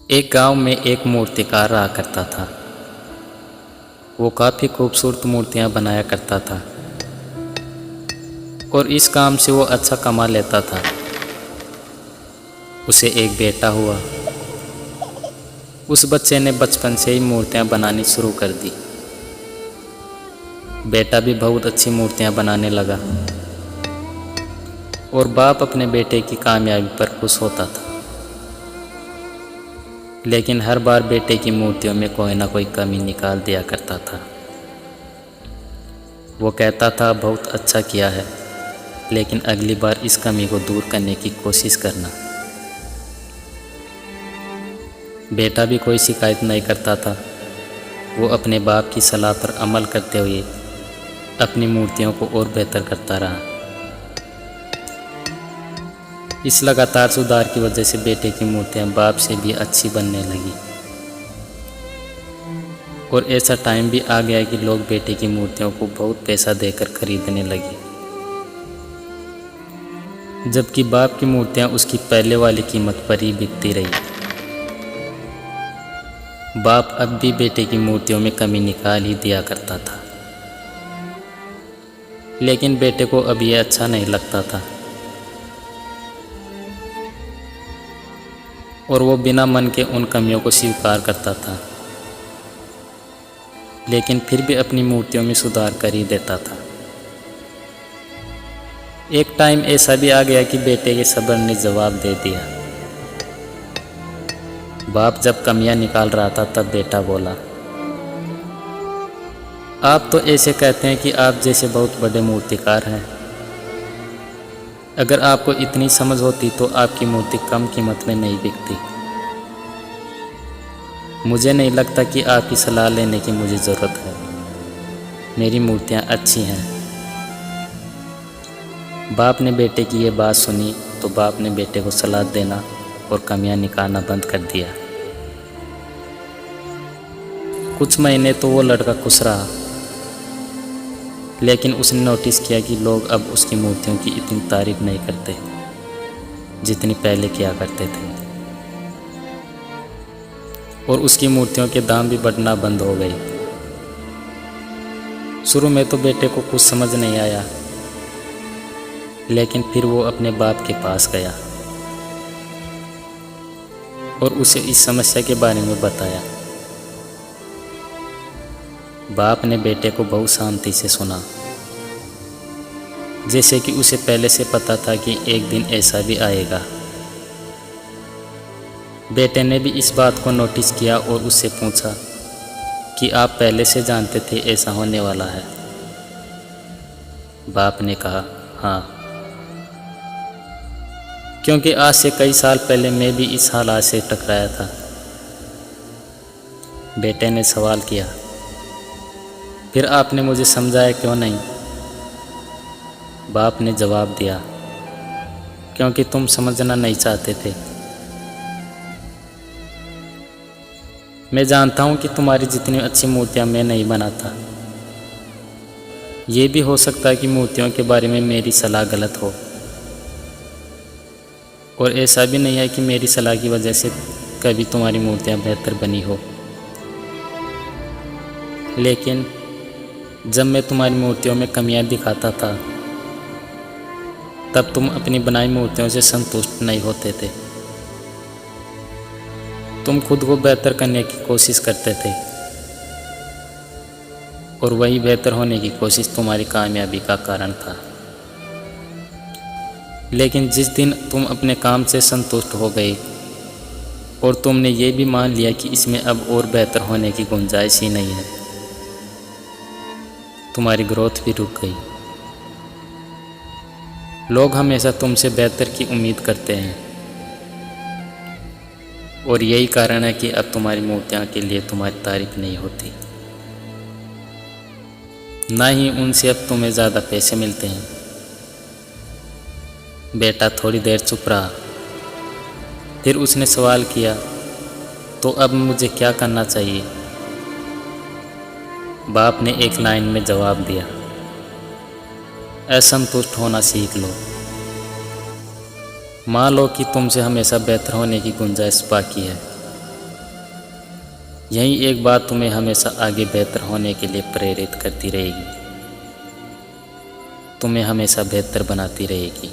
एक गांव में एक मूर्तिकार रहा करता था। वो काफ़ी खूबसूरत मूर्तियां बनाया करता था और इस काम से वो अच्छा कमा लेता था। उसे एक बेटा हुआ। उस बच्चे ने बचपन से ही मूर्तियां बनानी शुरू कर दी। बेटा भी बहुत अच्छी मूर्तियां बनाने लगा और बाप अपने बेटे की कामयाबी पर खुश होता था। लेकिन हर बार बेटे की मूर्तियों में कोई ना कोई कमी निकाल दिया करता था। वो कहता था बहुत अच्छा किया है, लेकिन अगली बार इस कमी को दूर करने की कोशिश करना। बेटा भी कोई शिकायत नहीं करता था। वो अपने बाप की सलाह पर अमल करते हुए अपनी मूर्तियों को और बेहतर करता रहा। इस लगातार सुधार की वजह से बेटे की मूर्तियां बाप से भी अच्छी बनने लगी और ऐसा टाइम भी आ गया कि लोग बेटे की मूर्तियों को बहुत पैसा देकर खरीदने लगे, जबकि बाप की मूर्तियां उसकी पहले वाली कीमत पर ही बिकती रही। बाप अब भी बेटे की मूर्तियों में कमी निकाल ही दिया करता था, लेकिन बेटे को अब यह अच्छा नहीं लगता था और वो बिना मन के उन कमियों को स्वीकार करता था, लेकिन फिर भी अपनी मूर्तियों में सुधार कर ही देता था। एक टाइम ऐसा भी आ गया कि बेटे के सब्र ने जवाब दे दिया। बाप जब कमियां निकाल रहा था तब बेटा बोला, आप तो ऐसे कहते हैं कि आप जैसे बहुत बड़े मूर्तिकार हैं। अगर आपको इतनी समझ होती तो आपकी मूर्ति कम कीमत में नहीं बिकती। मुझे नहीं लगता कि आपकी सलाह लेने की मुझे ज़रूरत है। मेरी मूर्तियाँ अच्छी हैं। बाप ने बेटे की ये बात सुनी तो बाप ने बेटे को सलाह देना और कमियां निकालना बंद कर दिया। कुछ महीने तो वो लड़का खुश रहा, लेकिन उसने नोटिस किया कि लोग अब उसकी मूर्तियों की इतनी तारीफ नहीं करते जितनी पहले किया करते थे और उसकी मूर्तियों के दाम भी बढ़ना बंद हो गए। शुरू में तो बेटे को कुछ समझ नहीं आया, लेकिन फिर वो अपने बाप के पास गया और उसे इस समस्या के बारे में बताया। बाप ने बेटे को बहुत शांति से सुना, जैसे कि उसे पहले से पता था कि एक दिन ऐसा भी आएगा। बेटे ने भी इस बात को नोटिस किया और उससे पूछा कि आप पहले से जानते थे ऐसा होने वाला है? बाप ने कहा, हाँ, क्योंकि आज से कई साल पहले मैं भी इस हालात से टकराया था। बेटे ने सवाल किया, फिर आपने मुझे समझाया क्यों नहीं? बाप ने जवाब दिया, क्योंकि तुम समझना नहीं चाहते थे। मैं जानता हूँ कि तुम्हारी जितनी अच्छी मूर्तियाँ मैं नहीं बनाता। ये भी हो सकता है कि मूर्तियों के बारे में मेरी सलाह गलत हो, और ऐसा भी नहीं है कि मेरी सलाह की वजह से कभी तुम्हारी मूर्तियाँ बेहतर बनी हो। लेकिन जब मैं तुम्हारी मूर्तियों में कमियां दिखाता था तब तुम अपनी बनाई मूर्तियों से संतुष्ट नहीं होते थे। तुम खुद को बेहतर करने की कोशिश करते थे और वही बेहतर होने की कोशिश तुम्हारी कामयाबी का कारण था। लेकिन जिस दिन तुम अपने काम से संतुष्ट हो गए और तुमने ये भी मान लिया कि इसमें अब और बेहतर होने की गुंजाइश ही नहीं है, तुम्हारी ग्रोथ भी रुक गई। लोग हमेशा तुमसे बेहतर की उम्मीद करते हैं और यही कारण है कि अब तुम्हारी मूर्तियाँ के लिए तुम्हारी तारीफ नहीं होती, ना ही उनसे अब तुम्हें ज़्यादा पैसे मिलते हैं। बेटा थोड़ी देर चुप रहा, फिर उसने सवाल किया, तो अब मुझे क्या करना चाहिए? बाप ने एक लाइन में जवाब दिया, असंतुष्ट होना सीख लो। मान लो कि तुमसे हमेशा बेहतर होने की गुंजाइश बाकी है, यही एक बात तुम्हें हमेशा आगे बेहतर होने के लिए प्रेरित करती रहेगी, तुम्हें हमेशा बेहतर बनाती रहेगी।